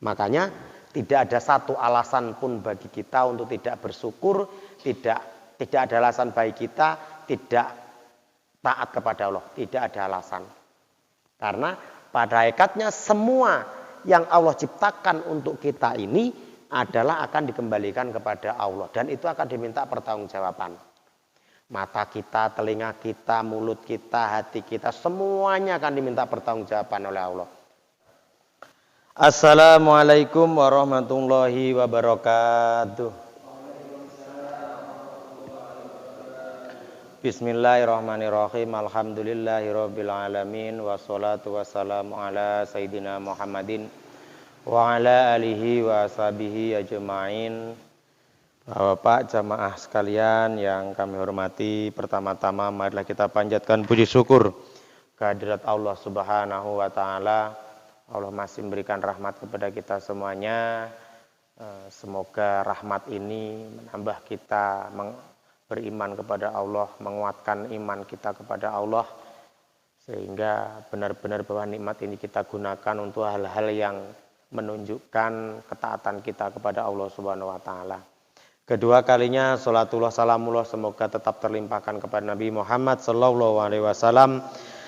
Makanya tidak ada satu alasan pun bagi kita untuk tidak bersyukur, tidak ada alasan bagi kita tidak taat kepada Allah, tidak ada alasan. Karena pada hakikatnya semua yang Allah ciptakan untuk kita ini adalah akan dikembalikan kepada Allah dan itu akan diminta pertanggungjawaban. Mata kita, telinga kita, mulut kita, hati kita, semuanya akan diminta pertanggungjawaban oleh Allah. Assalamualaikum warahmatullahi wabarakatuh. Bismillahirrahmanirrahim. Alhamdulillahirabbil alamin wassalatu wassalamu ala sayidina Muhammadin wa ala alihi wa sahbihi ajmain. Bapak jamaah sekalian yang kami hormati, pertama-tama marilah kita panjatkan puji syukur kehadirat Allah Subhanahu wa taala. Allah masih memberikan rahmat kepada kita semuanya. Semoga rahmat ini menambah kita beriman kepada Allah, menguatkan iman kita kepada Allah, sehingga benar-benar bahwa nikmat ini kita gunakan untuk hal-hal yang menunjukkan ketaatan kita kepada Allah Subhanahu wa taala. Kedua kalinya salatullah salamullah semoga tetap terlimpahkan kepada Nabi Muhammad sallallahu alaihi wasallam,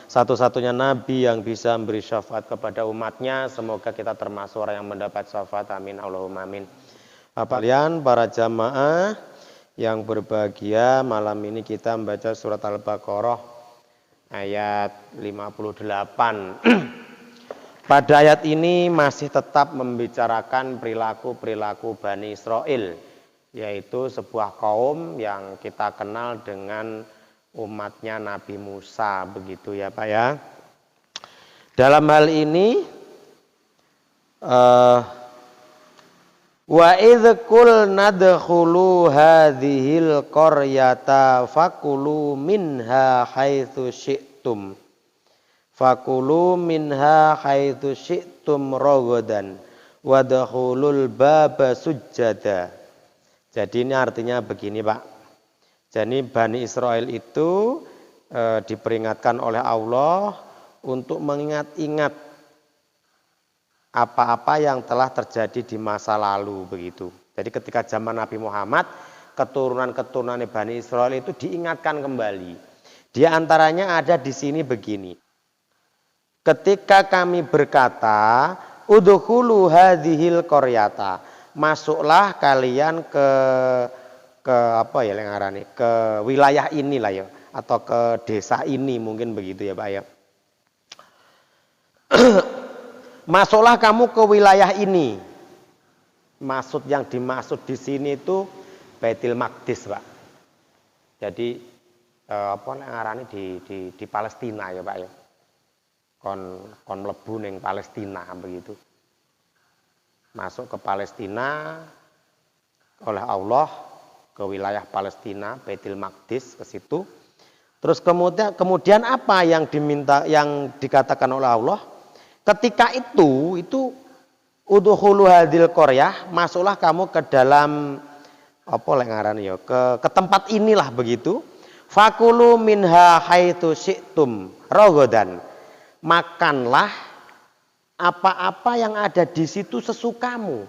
satu-satunya nabi yang bisa memberi syafaat kepada umatnya. Semoga kita termasuk orang yang mendapat syafaat, amin Allahumma amin. Bapak kalian para jamaah yang berbahagia, malam ini kita membaca surat Al-Baqarah ayat 58. Pada ayat ini masih tetap membicarakan perilaku-perilaku Bani Israel, yaitu sebuah kaum yang kita kenal dengan umatnya Nabi Musa, begitu ya Pak ya. Dalam hal ini wa idz qulna dkhulu hadhil qaryata fakulu minha haitsu syi'tum ragadan wadkhulul baba sujjada. Jadi ini artinya begini Pak. Jadi Bani Israel itu diperingatkan oleh Allah untuk mengingat-ingat apa-apa yang telah terjadi di masa lalu begitu. Jadi ketika zaman Nabi Muhammad, keturunan-keturunan Bani Israel itu diingatkan kembali. Di antaranya ada di sini begini. Ketika kami berkata, udkhulu hadhil qaryata, masuklah kalian ke apa ya lengarane, ke wilayah inilah ya, atau ke desa ini mungkin begitu ya Pak ya. Masuklah kamu ke wilayah ini. Maksud yang dimaksud di sini itu Baitul Maqdis, Pak. Jadi apa ngarani di Palestina ya, Pak ya. Kon mlebu ning Palestina begitu. Masuk ke Palestina oleh Allah ke wilayah Palestina, Baitul Maqdis ke situ. Terus kemudian apa yang diminta, yang dikatakan oleh Allah? Ketika itu udkhulu hadhil qaryah, masuklah kamu ke dalam apa lek ngarani ya, ke tempat inilah begitu. Fakulu minha haitsu syi'tum ragadan. Makanlah apa-apa yang ada di situ sesukamu.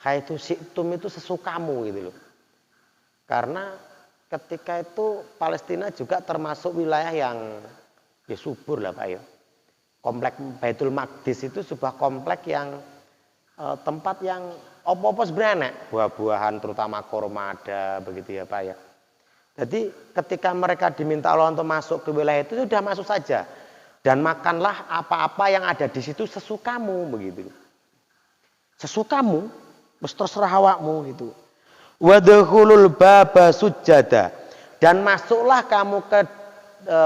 Haitsu syi'tum itu sesukamu gitu loh. Karena ketika itu Palestina juga termasuk wilayah yang ya subur lah Pak ya. Komplek Baitul Maqdis itu sebuah komplek yang tempat yang opo-opo sebenarnya, buah-buahan terutama kurma ada begitu ya Pak ya. Jadi ketika mereka diminta Allah untuk masuk ke wilayah itu sudah masuk saja dan makanlah apa-apa yang ada di situ sesukamu begitu. Sesukamu, wis terserah awakmu gitu. Wadkhulul baba sujjada, dan masuklah kamu ke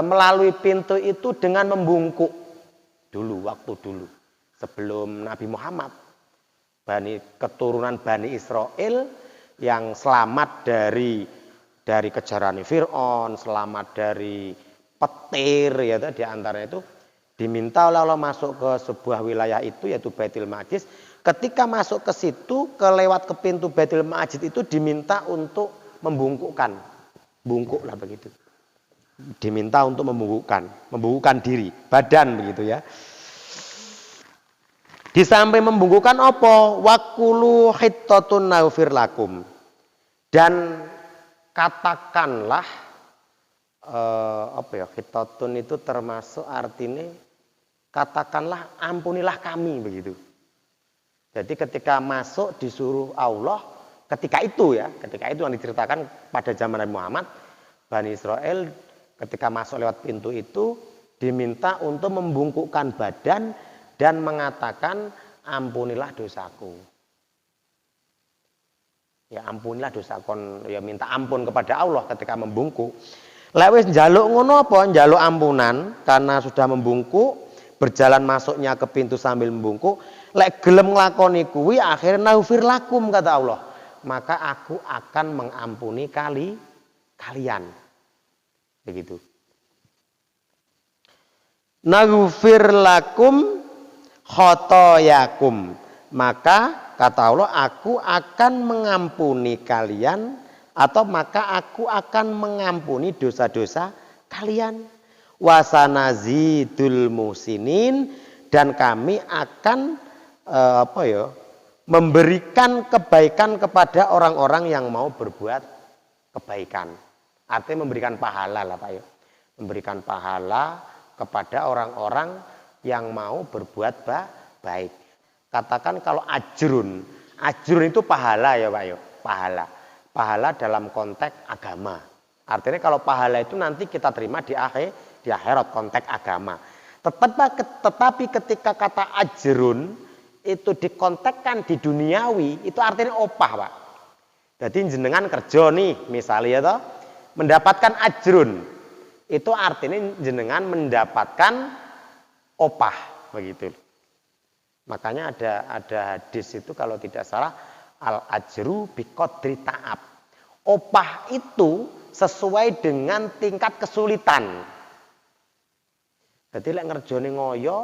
melalui pintu itu dengan membungkuk. Waktu dulu sebelum Nabi Muhammad, keturunan Bani Israel yang selamat dari kejaran Fir'aun, selamat dari petir ya, di antaranya itu diminta oleh Allah masuk ke sebuah wilayah itu yaitu Baitul Maqdis. Ketika masuk ke situ, lewat ke pintu Baitul Maqdis itu diminta untuk membungkukkan, bungkuk lah begitu. Diminta untuk membungkukkan diri, badan begitu ya. Di samping membungkukan apa? Wakulu hittatun naufir lakum. Dan katakanlah hittatun itu termasuk artinya katakanlah ampunilah kami begitu. Jadi ketika masuk disuruh Allah, ketika itu yang diceritakan pada zaman Nabi Muhammad, Bani Israel ketika masuk lewat pintu itu diminta untuk membungkukkan badan dan mengatakan ampunilah dosaku. Ya ampunilah dosaku, ya minta ampun kepada Allah ketika membungkuk. Lek wis njaluk ngono apa? Njaluk ampunan karena sudah membungkuk, berjalan masuknya ke pintu sambil membungkuk. Lek gelem nglakoni kuwi akhirnya naufir lakum kata Allah. Maka aku akan mengampuni kalian. Begitu. Naufir lakum khotoyakum. Maka kata Allah, aku akan mengampuni kalian atau maka aku akan mengampuni dosa-dosa kalian. Wasanazidul musinin, dan kami akan memberikan kebaikan kepada orang-orang yang mau berbuat kebaikan. Artinya memberikan pahala lah Pak ya. Memberikan pahala kepada orang-orang yang mau berbuat baik. Katakan kalau ajrun itu pahala ya Pak ya, pahala dalam konteks agama. Artinya kalau pahala itu nanti kita terima di akhirat konteks agama. Tetapi ketika kata ajrun itu dikontekkan di duniawi, itu artinya opah Pak. Jadi jenengan kerja nih misalnya toh, mendapatkan ajrun, itu artinya jenengan mendapatkan opah begitu. Makanya ada hadis itu kalau tidak salah, al ajru biqadri ta'ab. Opah itu sesuai dengan tingkat kesulitan. Jadi lek ngerjane ngoyo,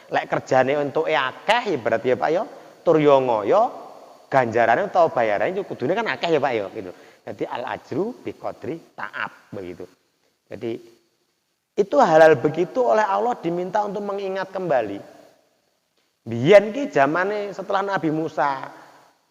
lek kerjane untuk akeh ya berarti ya Pak ya, tur yo ngoyo, ganjarane atau bayarannya kudune kan akeh ya Pak ya gitu. Jadi al ajru biqadri ta'ab begitu. Jadi itu hal-hal begitu oleh Allah diminta untuk mengingat kembali. Biyen ki zamane setelah Nabi Musa,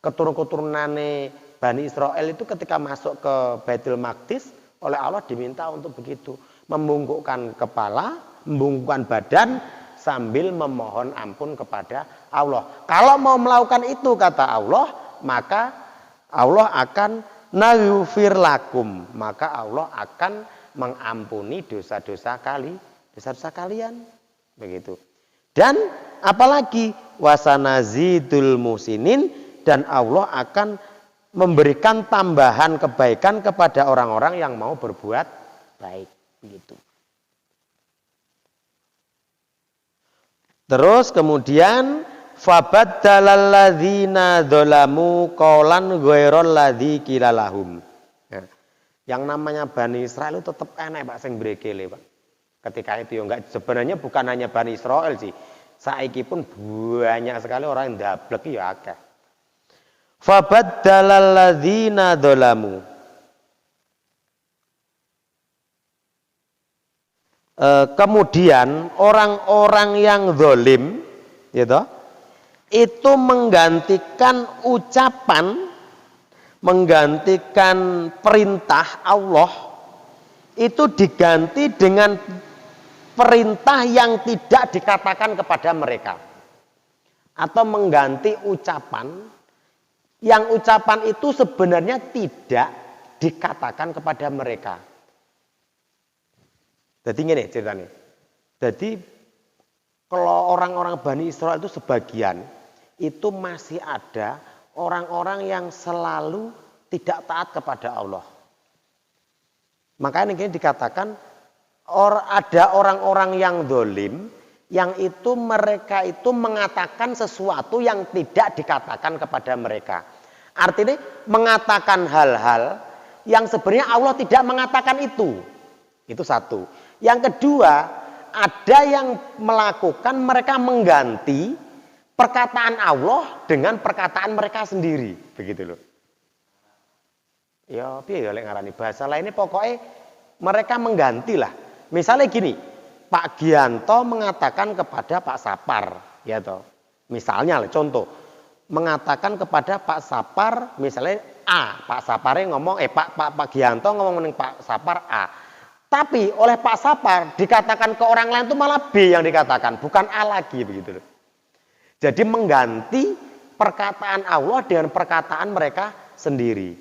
keturunan-keturunane Bani Israel itu ketika masuk ke Baitul Maqdis oleh Allah diminta untuk begitu, membungkukkan kepala, membungkukkan badan sambil memohon ampun kepada Allah. Kalau mau melakukan itu kata Allah, maka Allah akan naghfir lakum, maka Allah akan mengampuni dosa-dosa kalian. Begitu. Dan apalagi wasanazidul musinin, dan Allah akan memberikan tambahan kebaikan kepada orang-orang yang mau berbuat baik begitu. Terus kemudian fabaddalal ladzina dzalamu qaulan ghairal ladzi qila lahum. Nah, yang namanya Bani Israel itu tetap enak Pak sing brekele Pak. Ketika itu ya enggak, sebenarnya bukan hanya Bani Israel sih. Saiki pun banyak sekali orang yang ndablek ya akeh. Fabaddalal ladzina dzalamu. Kemudian orang-orang yang zalim gitu, itu menggantikan ucapan, menggantikan perintah Allah, itu diganti dengan perintah yang tidak dikatakan kepada mereka, atau mengganti ucapan yang ucapan itu sebenarnya tidak dikatakan kepada mereka. Jadi gini ceritanya. Jadi kalau orang-orang Bani Israel itu sebagian itu masih ada orang-orang yang selalu tidak taat kepada Allah. Makanya ini dikatakan ada orang-orang yang zalim yang itu mereka itu mengatakan sesuatu yang tidak dikatakan kepada mereka. Artinya mengatakan hal-hal yang sebenarnya Allah tidak mengatakan itu. Itu satu. Yang kedua, ada yang melakukan mereka mengganti perkataan Allah dengan perkataan mereka sendiri, begitu loh. Ya, piye ya lek ngarani bahasa lainnya pokoknya mereka menggantilah. Misalnya gini, Pak Gianto mengatakan kepada Pak Sapar, ya toh. Misalnya contoh, mengatakan kepada Pak Sapar misalnya A, Pak Saparnya ngomong Pak Gianto ngomong dengan Pak Sapar A. Tapi oleh Pak Sapar dikatakan ke orang lain itu malah B yang dikatakan, bukan A lagi begitu loh. Jadi mengganti perkataan Allah dengan perkataan mereka sendiri.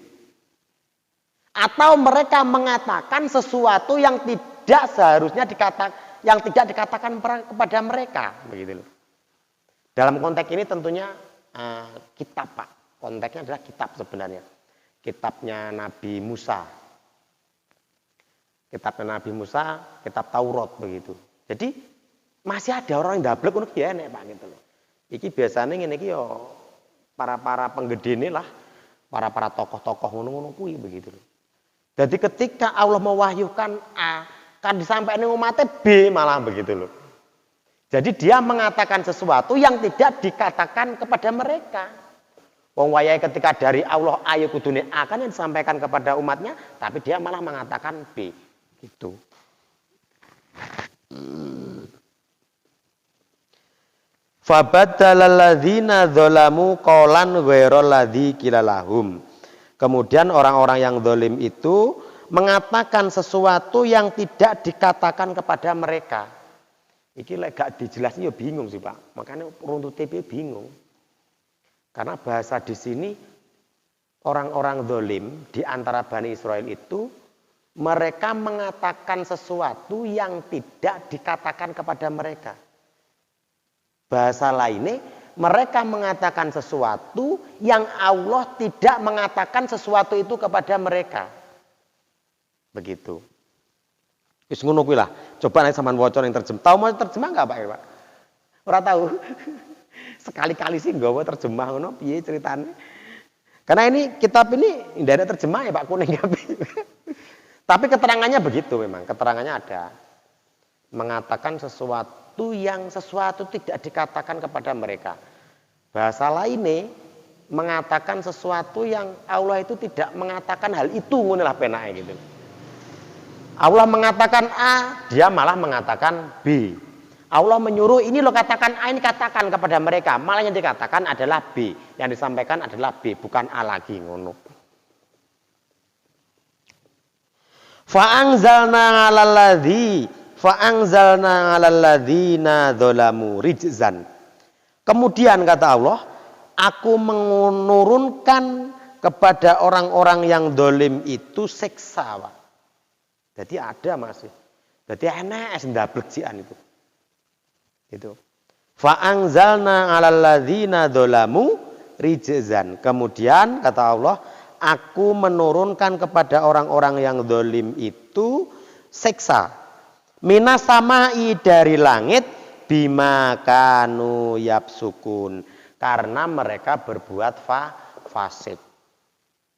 Atau mereka mengatakan sesuatu yang tidak seharusnya yang tidak dikatakan kepada mereka, begitu loh. Dalam konteks ini tentunya kitab, Pak. Konteksnya adalah kitab sebenarnya. Kitabnya Nabi Musa. Kitabnya Nabi Musa, kitab Taurat begitu. Jadi masih ada orang yang dablek ngono ki enek, Pak, gitu loh. Iki biasanya ngene iki yo para penggede ini lah, para tokoh-tokoh ngono-ngono kuwi begitu loh. Jadi ketika Allah mewahyukan A, kan disampaikan umatnya B malah begitu loh. Jadi dia mengatakan sesuatu yang tidak dikatakan kepada mereka. Wong wayahe ketika dari Allah ayo kudune A kan yang disampaikan kepada umatnya, tapi dia malah mengatakan B. Gitu. Fabaddalal ladzina dzalamu qawlan ghairal ladzi qila lahum. Kemudian orang-orang yang zalim itu mengatakan sesuatu yang tidak dikatakan kepada mereka. Iki lek gak dijelasin ya bingung sih, Pak. Makanya runtut TP bingung. Karena bahasa di sini orang-orang zalim di antara Bani Israel itu mereka mengatakan sesuatu yang tidak dikatakan kepada mereka. Bahasa lainnya mereka mengatakan sesuatu yang Allah tidak mengatakan sesuatu itu kepada mereka. Begitu. Wis ngono kuwi lah. Coba nek sampean waca ning terjemah. Tahu mau terjemah enggak, Pak? Pak? Ora tahu. Sekali-kali sih nggawa terjemah ngono piye ceritane. Karena ini kitab ini ndak ada terjemah ya Pak kuning kabeh. Tapi keterangannya begitu memang, keterangannya ada. Mengatakan sesuatu yang sesuatu tidak dikatakan kepada mereka. Bahasa lainnya mengatakan sesuatu yang Allah itu tidak mengatakan hal itu ngono lah penake gitu. Allah mengatakan A, dia malah mengatakan B. Allah menyuruh ini lo katakan A, ini katakan kepada mereka. Malah yang dikatakan adalah B. Yang disampaikan adalah B, bukan A lagi ngono. Fa'angzalna 'alal ladzina dzalamu rijzan. Kemudian kata Allah, aku menurunkan kepada orang-orang yang dolim itu siksa, Pak. Jadi ada masih. Jadi enak ndablek jian itu. Itu. Fa'angzalna 'alal ladzina dzalamu rijzan. Kemudian kata Allah, aku menurunkan kepada orang-orang yang zalim itu siksa. Minas samai dari langit bima kanu yapsukun. Karena mereka berbuat fasik.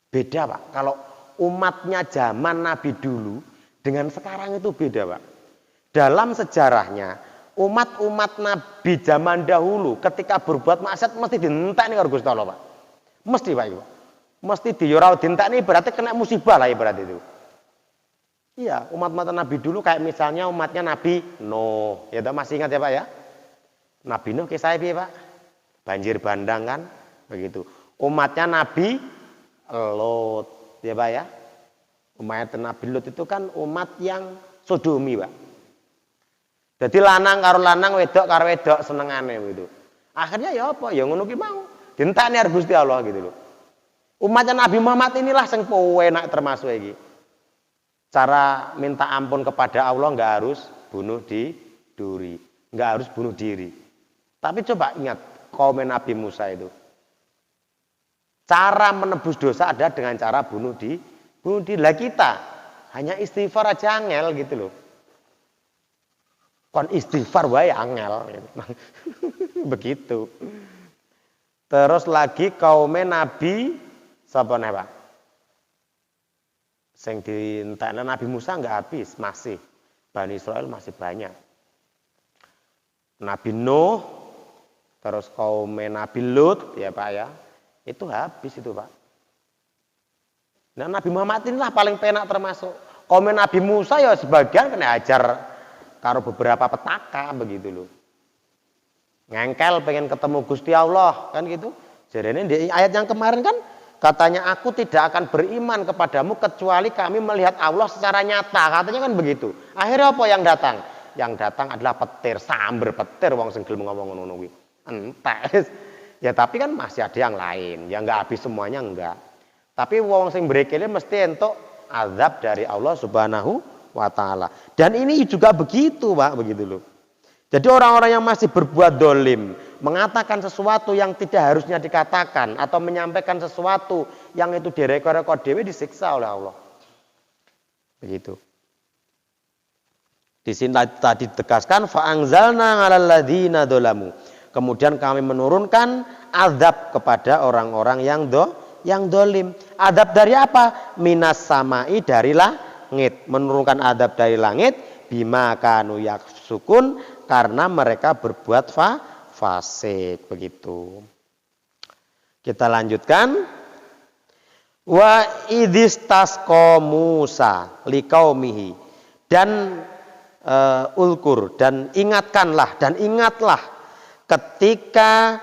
Beda, Pak. Kalau umatnya zaman Nabi dulu dengan sekarang itu beda, Pak. Dalam sejarahnya, umat-umat Nabi zaman dahulu ketika berbuat maksiat mesti dientekne karo Gusti Allah, Pak. Mesti, Pak, Pak. Mesti diyorau dientekne berarti kena musibah lah ibarat itu. Iya, umat-umat Nabi dulu kayak misalnya umatnya Nabi Nuh. Ya masih ingat ya, Pak ya? Nabi Nuh kisahnya piye, Pak? Banjir bandang kan? Begitu. Umatnya Nabi Lot, ya Pak ya? Umat Nabi Lot itu kan umat yang sodomi, Pak. Jadi lanang karo lanang, wedok karo wedok senengane gitu. Akhirnya ya apa? Ya ngono ki mau. Dientekne karo Gusti Allah gitu loh. Umatnya Nabi Muhammad inilah sing enak termasuk iki. Cara minta ampun kepada Allah enggak harus bunuh diri, enggak harus bunuh diri. Tapi coba ingat kaum Nabi Musa itu. Cara menebus dosa ada dengan cara bunuh diri. Lah kita hanya istighfar aja angel gitu loh. Kon istighfar wae angel. Begitu. Terus lagi kaum Nabi sapa nih, Pak? Sing dientekne Nabi Musa enggak habis, masih. Bani Israel masih banyak. Nabi Nuh, terus kaum Nabi Lut, ya Pak ya. Itu habis itu, Pak. Nah, Nabi Muhammad inilah paling penak termasuk. Kaum Nabi Musa ya sebagian kena ajar karo beberapa petaka begitu loh. Ngengkel pengen ketemu Gusti Allah kan gitu. Jadi ini di ayat yang kemarin kan katanya aku tidak akan beriman kepadamu kecuali kami melihat Allah secara nyata. Katanya kan begitu. Akhirnya apa yang datang? Yang datang adalah petir, samber petir wong sing gelem ngomong ngono kuwi. Entek. Ya tapi kan masih ada yang lain. Ya enggak habis semuanya enggak. Tapi wong sing mrekene mesti entuk azab dari Allah Subhanahu wa taala. Dan ini juga begitu, Pak, begitu loh. Jadi orang-orang yang masih berbuat dolim, mengatakan sesuatu yang tidak harusnya dikatakan atau menyampaikan sesuatu yang itu direko-reko dewe disiksa oleh Allah. Begitu. Di sini tadi ditegaskan fa'angzalna 'alal ladzina dzalamu. Kemudian kami menurunkan azab kepada orang-orang yang dolim. Azab dari apa? Minas samai, dari langit. Menurunkan azab dari langit bima kanu yaksukun, karena mereka berbuat fasik. Begitu. Kita lanjutkan. Wa idistasqa Musa liqaumihi, dan ulkur, dan ingatkanlah dan ingatlah ketika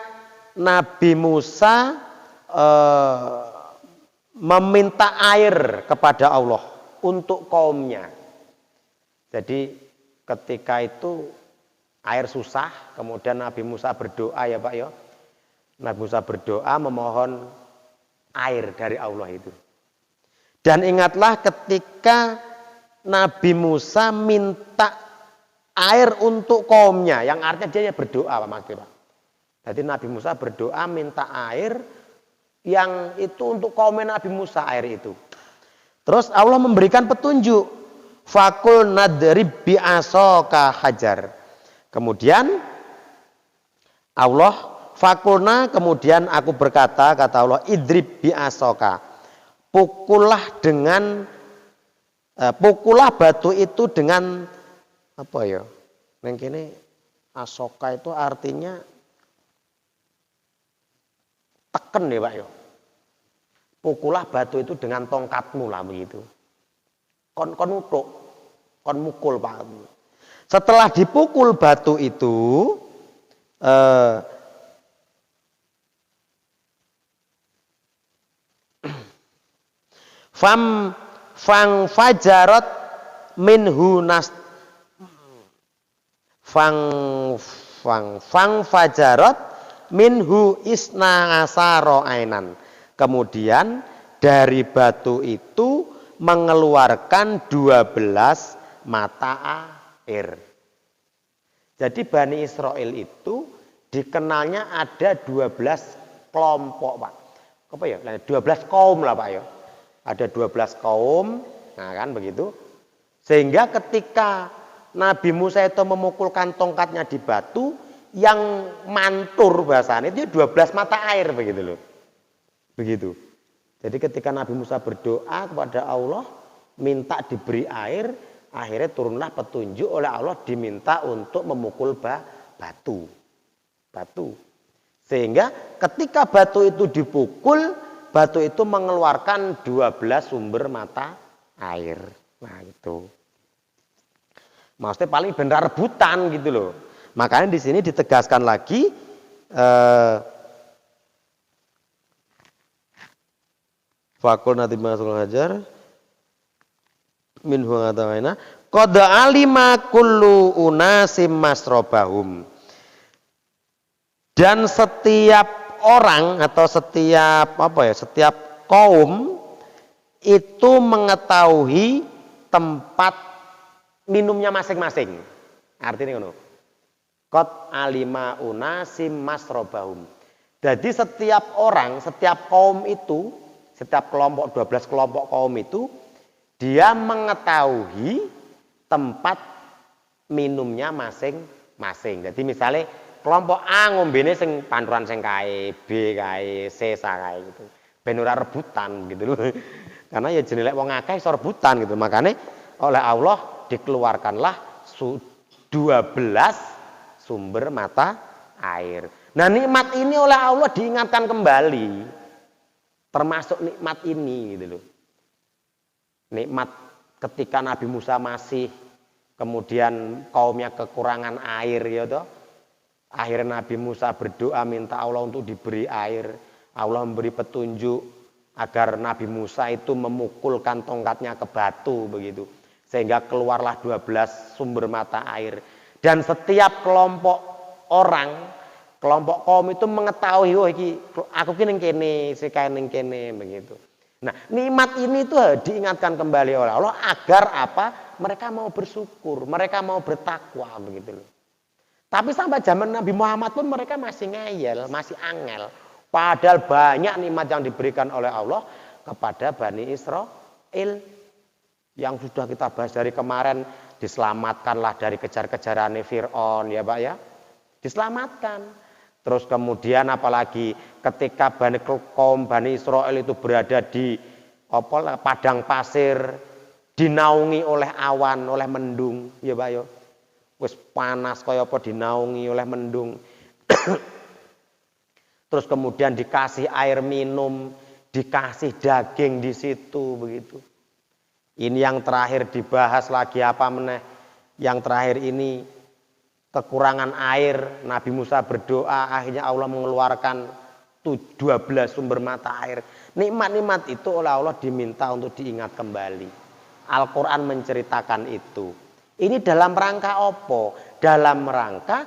Nabi Musa meminta air kepada Allah untuk kaumnya. Jadi ketika itu air susah, kemudian Nabi Musa berdoa ya Pak ya. Nabi Musa berdoa memohon air dari Allah itu. Dan ingatlah ketika Nabi Musa minta air untuk kaumnya, yang artinya dia berdoa Pak Mas Pak. Jadi Nabi Musa berdoa minta air yang itu untuk kaumnya Nabi Musa, air itu. Terus Allah memberikan petunjuk, fakul nadrib bi'asaka hajar. Kemudian Allah fakulna, kemudian aku berkata, kata Allah, idrib bi'asaka, pukullah batu itu dengan apa ya? Neng kene asoka itu artinya teken ya Pak ya. Pukullah batu itu dengan tongkatmu lah begitu. Kon utuk, kon mukul Pak. Setelah dipukul batu itu fang fajarat minhu nas fang fajarat minhu isna asaro ainan. Kemudian dari batu itu mengeluarkan 12 mata air. Jadi Bani Israel itu dikenalnya ada 12 kelompok Pak. Apa ya? 12 kaum lah Pak ya. Ada 12 kaum, nah kan begitu. Sehingga ketika Nabi Musa itu memukulkan tongkatnya di batu, yang mantur bahasanya itu 12 mata air begitu loh. Begitu. Jadi ketika Nabi Musa berdoa kepada Allah, minta diberi air, akhirnya turunlah petunjuk oleh Allah, diminta untuk memukul batu. Sehingga ketika batu itu dipukul, batu itu mengeluarkan 12 sumber mata air. Nah itu. Maksudnya paling benar rebutan gitu loh. Makanya di sini ditegaskan lagi fakul nanti masuk hajar minhu ngatawaina qad alima kullu unasim masrobahum. Dan setiap orang atau setiap kaum itu mengetahui tempat minumnya masing-masing. Artinya ngono. Qad alima unasim masrobahum. Jadi setiap orang, setiap kaum itu, setiap kelompok 12 kelompok kaum itu dia mengetahui tempat minumnya masing-masing. Jadi misalnya kelompok A ngombene sing panturan sing kae, B kae, C kae gitu. Ben ora rebutan gitu loh. Karena ya jenenge wong akeh iso rebutan gitu. Makanya oleh Allah dikeluarkanlah 12 sumber mata air. Nah, nikmat ini oleh Allah diingatkan kembali. Termasuk nikmat ini gitu loh. Nikmat ketika Nabi Musa masih kemudian kaumnya kekurangan air ya toh. Akhirnya Nabi Musa berdoa minta Allah untuk diberi air. Allah memberi petunjuk agar Nabi Musa itu memukulkan tongkatnya ke batu begitu. Sehingga keluarlah 12 sumber mata air. Dan setiap kelompok orang, kelompok kaum itu mengetahui, oh iki aku ki ning kene, sikae ning kene begitu. Nah, nikmat ini tuh diingatkan kembali oleh Allah agar apa? Mereka mau bersyukur, mereka mau bertakwa begitu loh. Tapi sampai zaman Nabi Muhammad pun mereka masih ngeyel, masih angel. Padahal banyak nikmat yang diberikan oleh Allah kepada Bani Israel. Yang sudah kita bahas dari kemarin, diselamatkanlah dari kejar-kejaran Fir'aun ya Pak ya. Diselamatkan. Terus kemudian apalagi ketika kaum Bani Israel itu berada di padang pasir, dinaungi oleh awan, oleh mendung ya Pak ya. Wis panas kaya apa dinaungi oleh mendung. Terus kemudian dikasih air minum, dikasih daging di situ begitu. Ini yang terakhir dibahas lagi apa meneh? Yang terakhir ini kekurangan air, Nabi Musa berdoa, akhirnya Allah mengeluarkan 12 sumber mata air. Nikmat-nikmat itu oleh Allah diminta untuk diingat kembali. Al-Quran menceritakan itu. Ini dalam rangka apa? Dalam rangka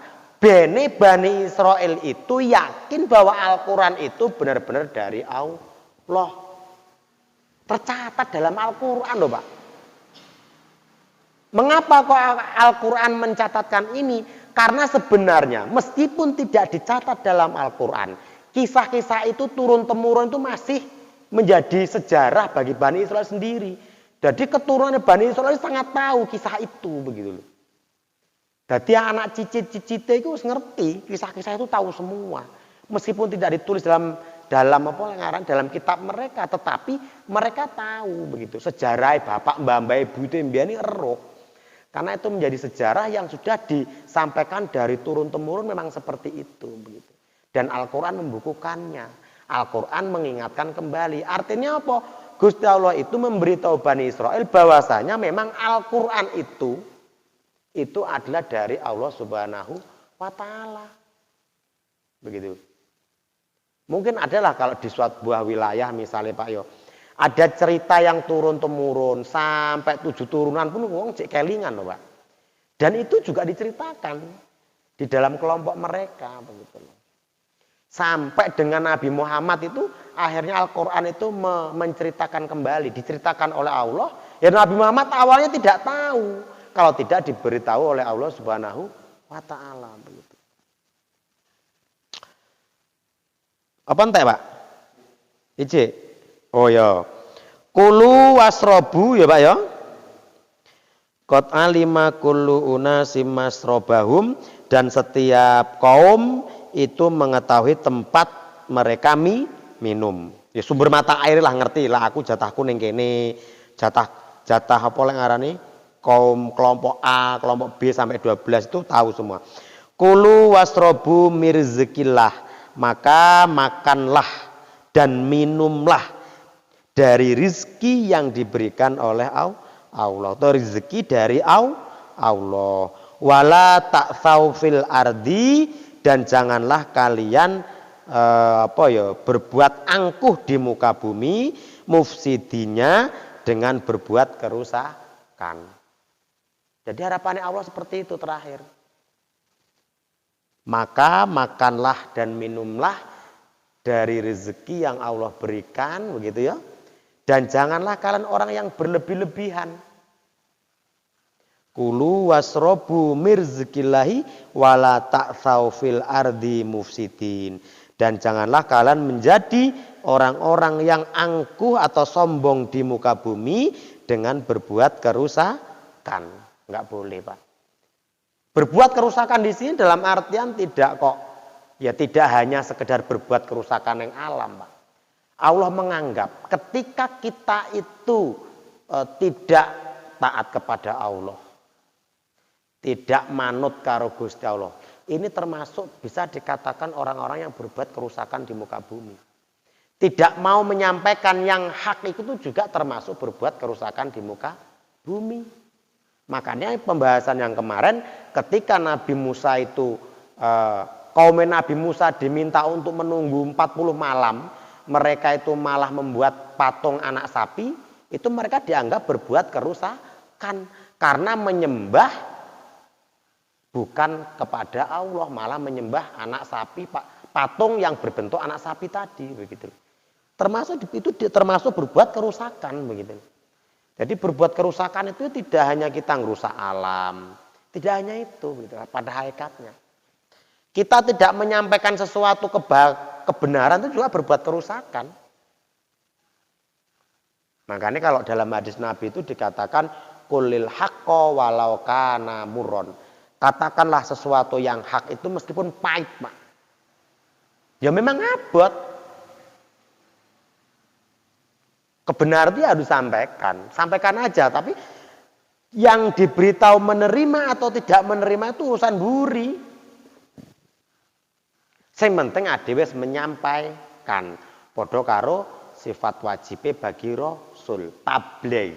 Bani Israel itu yakin bahwa Al-Quran itu benar-benar dari Allah. Tercatat dalam Al-Quran loh Pak. Mengapa kok Al-Quran mencatatkan ini? Karena sebenarnya meskipun tidak dicatat dalam Al-Quran, kisah-kisah itu turun-temurun itu masih menjadi sejarah bagi Bani Israel sendiri. Jadi keturunan Bani Israel sangat tahu kisah itu begitu loh. Jadi anak cicit-cicitnya itu ngerti kisah-kisah itu tahu semua. Meskipun tidak ditulis dalam dalam kitab mereka, tetapi mereka tahu begitu. Sejarah bapak mbak ibu itu ini eruh. Karena itu menjadi sejarah yang sudah disampaikan dari turun-temurun memang seperti itu begitu. Dan Al-Quran membukukannya. Al-Quran mengingatkan kembali. Artinya apa? Gusti Allah itu memberitahu Bani Israel bahwasanya memang Al-Quran itu adalah dari Allah Subhanahu wa Ta'ala. Begitu. Mungkin adalah kalau di suatu buah wilayah misalnya Pak Yo, ada cerita yang turun-temurun sampai 7 turunan pun wong cek kelingan loh Pak. Dan itu juga diceritakan di dalam kelompok mereka begitu loh. Sampai dengan Nabi Muhammad itu akhirnya Al-Quran itu menceritakan kembali, diceritakan oleh Allah. Ya Nabi Muhammad awalnya tidak tahu kalau tidak diberitahu oleh Allah Subhanahu wa Ta'ala begitu. Apa entek Pak? Ije. Oh ya. Kulu wasrobu ya Pak ya. Qad alima kullu unasim masrobahum, dan setiap kaum itu mengetahui tempat mereka minum. Ya sumber mata air lah ngerti lah, aku jatahku ning kene, jatah apa lek ngarani kaum kelompok A, kelompok B sampai 12 itu tahu semua. Kulu wasrobu mirzikillah, maka makanlah dan minumlah dari rizki yang diberikan oleh Allah, atau rizki dari Allah. Wala ta'tsaw fil ardi, dan janganlah kalian berbuat angkuh di muka bumi, mufsidinya dengan berbuat kerusakan. Jadi harapannya Allah seperti itu terakhir. Maka makanlah dan minumlah dari rezeki yang Allah berikan begitu ya. Dan janganlah kalian orang yang berlebih-lebihan. Kulu wasrobu mirzikillahi wala ta'tsaw fil ardi mufsidin. Dan janganlah kalian menjadi orang-orang yang angkuh atau sombong di muka bumi dengan berbuat kerusakan. Enggak boleh, Pak. Berbuat kerusakan di sini dalam artian tidak hanya sekedar berbuat kerusakan yang alam, Pak. Allah menganggap ketika kita itu tidak taat kepada Allah, tidak manut karo Gusti Allah, ini termasuk bisa dikatakan orang-orang yang berbuat kerusakan di muka bumi. Tidak mau menyampaikan yang hak itu juga termasuk berbuat kerusakan di muka bumi. Makanya pembahasan yang kemarin ketika Nabi Musa itu kaum Nabi Musa diminta untuk menunggu 40 malam, mereka itu malah membuat patung anak sapi, itu mereka dianggap berbuat kerusakan karena menyembah bukan kepada Allah, malah menyembah anak sapi, patung yang berbentuk anak sapi tadi begitu. Termasuk berbuat kerusakan begitu. Jadi berbuat kerusakan itu tidak hanya kita merusak alam, tidak hanya itu gitu, pada hakikatnya. Kita tidak menyampaikan sesuatu kebenaran itu juga berbuat kerusakan. Makanya kalau dalam hadis Nabi itu dikatakan kulil haqqo walau kana murron. Katakanlah sesuatu yang hak itu meskipun pahit, Pak. Ya memang abot. Kebenaran itu harus disampaikan. Sampaikan aja, tapi yang diberitahu menerima atau tidak menerima itu urusan buri. Yang penting adewes menyampaikan. Padha karo sifat wajib bagi Rasul, tabligh.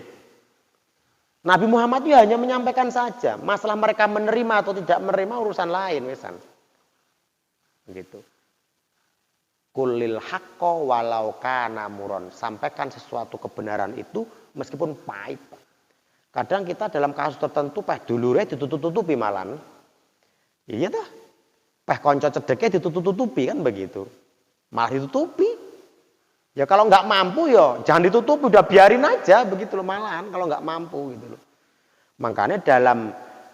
Nabi Muhammad itu hanya menyampaikan saja. Masalah mereka menerima atau tidak menerima urusan lain wesan. Begitu. Kulil haqqo walau kana murron. Sampaikan sesuatu kebenaran itu meskipun pahit. Kadang kita dalam kasus tertentu dulure ditutup-tutupi malan. Iya dah. Konco cedeknya ditutup-tutupi kan begitu. Malah ditutupi. Ya kalau nggak mampu ya jangan ditutupi, udah biarin aja begitu loh malahan kalau nggak mampu gitu loh. Makanya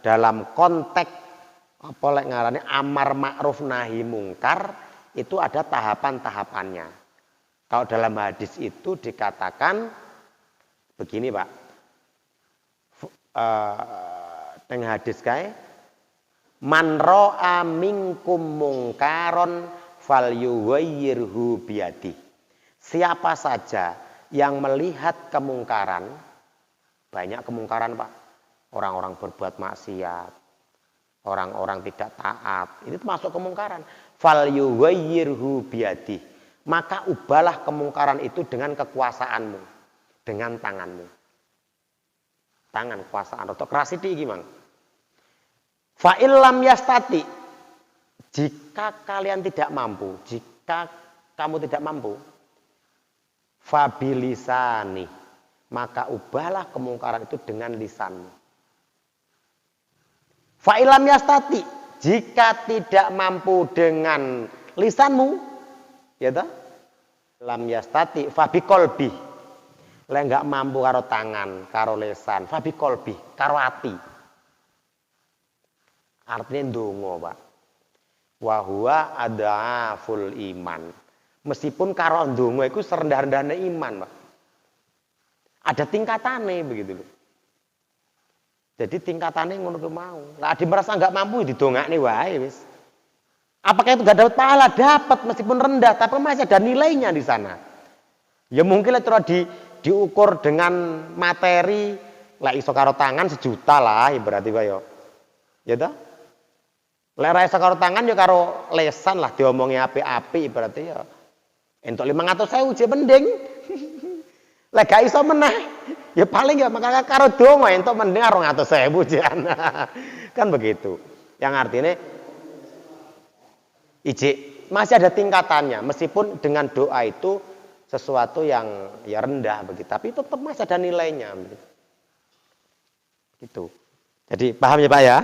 dalam konteks apa lek ngarane amar ma'ruf nahi mungkar itu ada tahapan-tahapannya. Kalau dalam hadis itu dikatakan begini, Pak. Teng hadis kae man ra'a minkum mungkaron falyughayyirhu biyadi. Siapa saja yang melihat kemungkaran, banyak kemungkaran, Pak. Orang-orang berbuat maksiat, orang-orang tidak taat, ini termasuk kemungkaran. Falyughayyirhu biyadi. Maka ubahlah kemungkaran itu dengan kekuasaanmu, dengan tanganmu. Tangan kuasaan atau kerasi iki, Mang. Fa illam yastati, jika kalian tidak mampu, jika kamu tidak mampu, fabilisani, maka ubahlah kemungkaran itu dengan lisanmu. Fa illam yastati, jika tidak mampu dengan lisanmu, ya toh? Lam yastati fabiqolbi. Lek enggak mampu karo tangan, karo lisan, fabiqolbi, karo ati. Artinya ndonga, Pak. Wa huwa adaful iman. Meskipun karo ndonga iku serendah-rendahnya iman, Pak. Ada tingkatane begitu loh. Jadi tingkatannya ngono ku mau. Lah ade merasa enggak mampu didongakne wae wis. Apakah itu enggak dapat pahala? Dapat meskipun rendah, tapi masih ada nilainya di sana. Ya mungkin lah diukur dengan materi, lah iso karo tangan 1 juta lah berarti Pak yo. Ya toh? Lek ra iso karo tangan ya karo lesan lah diomongi apik-apik berarti ya entuk 500.000 je mending. Lek gak iso meneh ya paling ya maka karo donga entuk mending 200.000 jan. Kan begitu. Yang artinya masih ada tingkatannya meskipun dengan doa itu sesuatu yang ya rendah begitu, tapi tetap masih ada nilainya begitu. Gitu. Jadi paham ya Pak ya?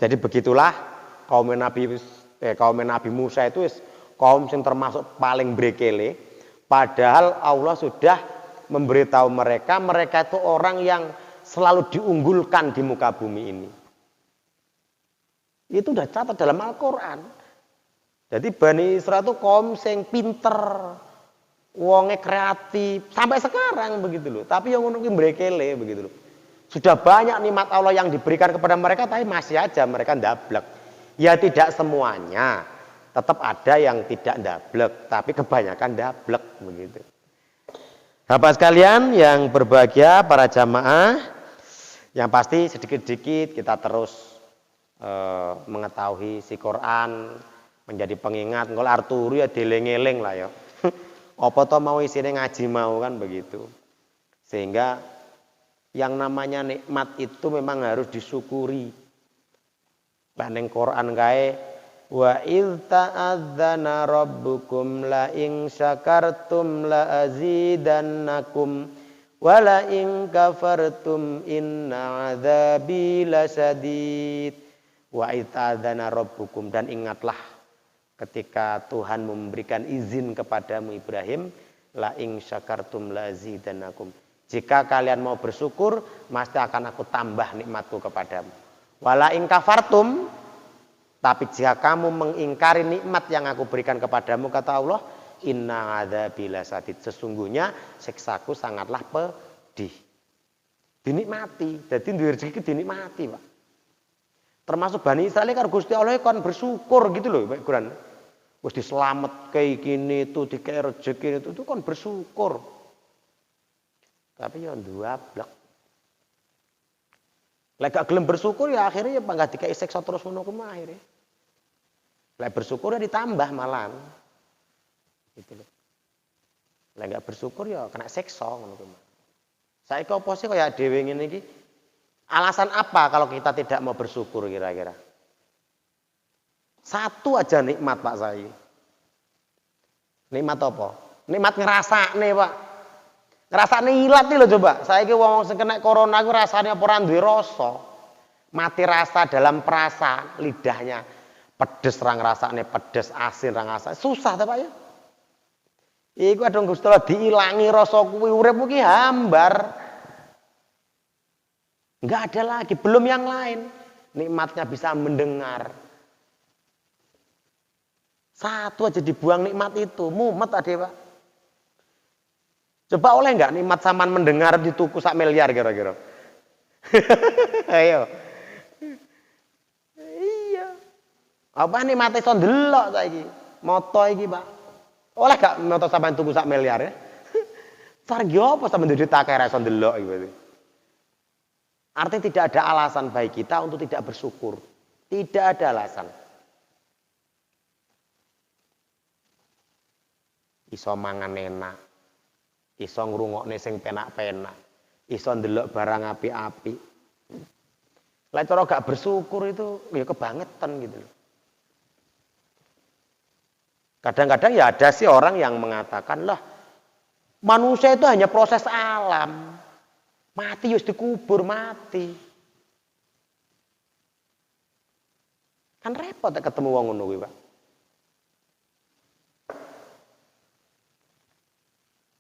Jadi begitulah kaum Nabi Musa itu kaum yang termasuk paling brekele, padahal Allah sudah memberitahu mereka itu orang yang selalu diunggulkan di muka bumi ini. Itu sudah catat dalam Al-Quran. Jadi Bani Israil itu kaum yang pinter, wonge kreatif, sampai sekarang begitu loh. Tapi yang ngono ki brekele begitu loh. Sudah banyak nikmat Allah yang diberikan kepada mereka, tapi masih aja mereka ndablek. Ya tidak semuanya, tetap ada yang tidak ndablek, tapi kebanyakan ndablek begitu. Bapak sekalian yang berbahagia, para jamaah, yang pasti sedikit-sedikit kita terus mengetahui si Quran, menjadi pengingat. Kalau Arturu ya dieling-eling lah ya. Apa toh mau isine ngaji mau kan begitu. Sehingga yang namanya nikmat itu memang harus disyukuri. Lah ning Quran kae Wa idh ta'adzana rabbukum la in syakartum la azidannakum wa la in kafartum inna adzabi lasyadid. Wa idh ta'adzana rabbukum, dan ingatlah ketika Tuhan memberikan izin kepadamu Ibrahim, la in syakartum la azidannakum. Jika kalian mau bersyukur, mesti akan aku tambah nikmatku kepadamu. Wa la in kafartum, tapi jika kamu mengingkari nikmat yang aku berikan kepadamu, kata Allah, inna adzabi lasyadid, sesungguhnya siksaku sangatlah pedih. Dinikmati, jadi duwe rezeki dinikmati, Pak. Termasuk Bani Israil kan Gusti Allah kan bersyukur gitu loh, Pak Quran. Wis diselamet kayak gini itu, dikei rezeki itu kan bersyukur. Tapi ya nduablek. Lek gak gelem bersyukur ya akhirnya ya panggah dikei siksa terus ngono kuwi akhirnya. Lek bersyukur ya ditambah malan. Gitu loh. Lek gak bersyukur ya kena siksa ngono kuwi. Saiki opo sih kaya dhewe ngene iki? Alasan apa kalau kita tidak mau bersyukur kira-kira? Satu aja nikmat Pak saya. Nikmat apa? Nikmat ngerasakne, Pak. Ngrasakne ilat iki lho coba. Saiki wong sing kena corona ku rasane apa ora duwe rasa. Mati rasa dalam perasa lidahnya. Pedes ra ngrasakne, pedes, asin ra ngrasakne. Susah ta, Pak ya? Iku adong Gusti Allah diilangi rasa kuwi urip iki hambar. Enggak ada lagi, belum yang lain. Nikmatnya bisa mendengar. Satu aja dibuang nikmat itu, mumet ade, Pak. Coba oleh enggak nikmat saman mendengar dituku sak miliar kira-kira? Ayo. Iya. Apa nikmate iso ndelok saiki? Moto iki, Pak. Oleh gak moto sampean tuku sak miliar ya? Sargi apa sampean duwe tak kira iso ndelok iki berarti? Artinya tidak ada alasan bagi kita untuk tidak bersyukur. Tidak ada alasan. Iso mangan enak. Iso ngrungokne sing penak-penak. Iso ndelok barang api-api. Lah cara gak bersyukur itu ya kebangetan gitu loh. Kadang-kadang ya ada sih orang yang mengatakan, lah manusia itu hanya proses alam. Mati ya dikubur, mati. Kan repot ya ketemu wong ngono kuwi, Pak.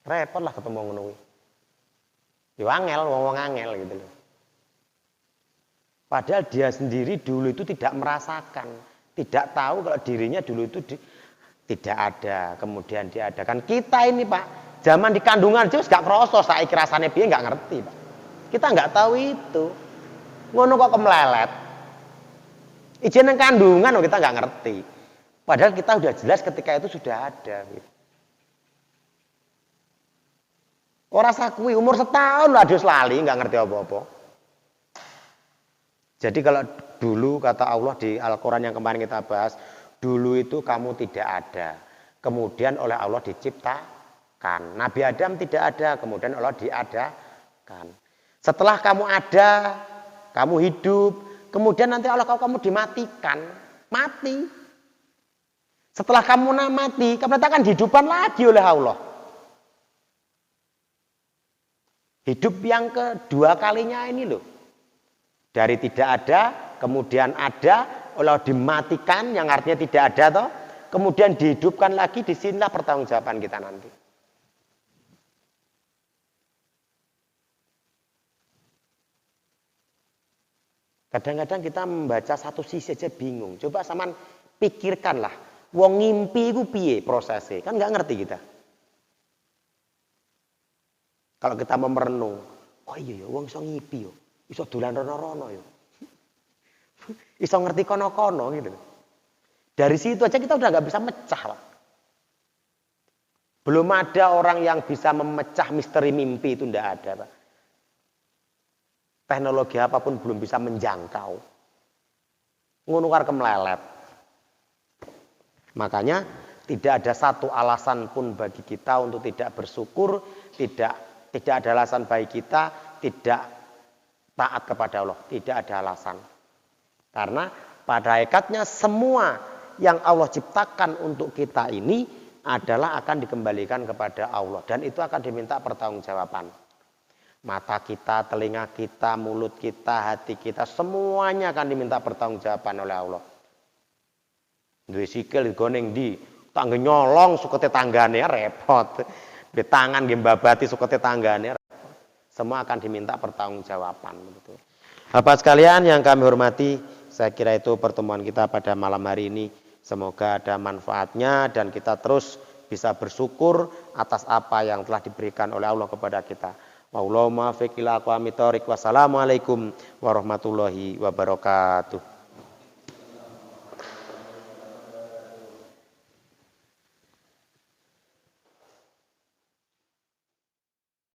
Repot lah ketemu wong ngono kuwi. Ya angel, wong-wong angel gitu loh. Padahal dia sendiri dulu itu tidak merasakan, tidak tahu kalau dirinya dulu itu tidak ada, kemudian diadakan. Kita ini, Pak, zaman di kandungan aja gak kroso, saiki rasane piye gak ngerti, Pak. Kita nggak tahu itu. Ngono kok kemlelet. Izin yang kandungan kita nggak ngerti. Padahal kita sudah jelas ketika itu sudah ada. Orang sakui umur setahun lah dia lali nggak ngerti apa-apa. Jadi kalau dulu kata Allah di Al-Quran yang kemarin kita bahas, dulu itu kamu tidak ada. Kemudian oleh Allah diciptakan. Nabi Adam tidak ada, kemudian Allah diadakan. Setelah kamu ada, kamu hidup, kemudian nanti Allah kamu dimatikan, mati. Setelah kamu mati, kamu akan dihidupkan lagi oleh Allah. Hidup yang kedua kalinya ini loh. Dari tidak ada, kemudian ada, oleh Allah dimatikan, yang artinya tidak ada toh. Kemudian dihidupkan lagi, disinilah pertanggungjawaban kita nanti. Kadang-kadang kita membaca satu sisi aja bingung. Coba saman pikirkanlah, wong ngimpi iku piye prosesnya? Kan nggak ngerti kita. Kalau kita mau merenung, oh iya ya, wong iso ngipi yo, iso dolan rono-rono yo, iso ngerti kono-kono gitu. Dari situ aja kita udah nggak bisa mecah, Pak. Belum ada orang yang bisa memecah misteri mimpi itu, ndak ada, Pak. Teknologi apapun belum bisa menjangkau. Ngunukar kemelelet. Makanya tidak ada satu alasan pun bagi kita untuk tidak bersyukur, tidak ada alasan bagi kita tidak taat kepada Allah, tidak ada alasan. Karena pada hakikatnya semua yang Allah ciptakan untuk kita ini adalah akan dikembalikan kepada Allah. Dan itu akan diminta pertanggungjawaban. Mata kita, telinga kita, mulut kita, hati kita, semuanya akan diminta pertanggungjawaban oleh Allah. Duwe sikil goneng di tangga nyolong sukete tanggane repot. Di tangan nggih mbabati sukete tanggane repot. Semua akan diminta pertanggungjawaban betul. Bapak sekalian yang kami hormati, saya kira itu pertemuan kita pada malam hari ini. Semoga ada manfaatnya dan kita terus bisa bersyukur atas apa yang telah diberikan oleh Allah kepada kita. Wassalamualaikum warahmatullahi wabarakatuh.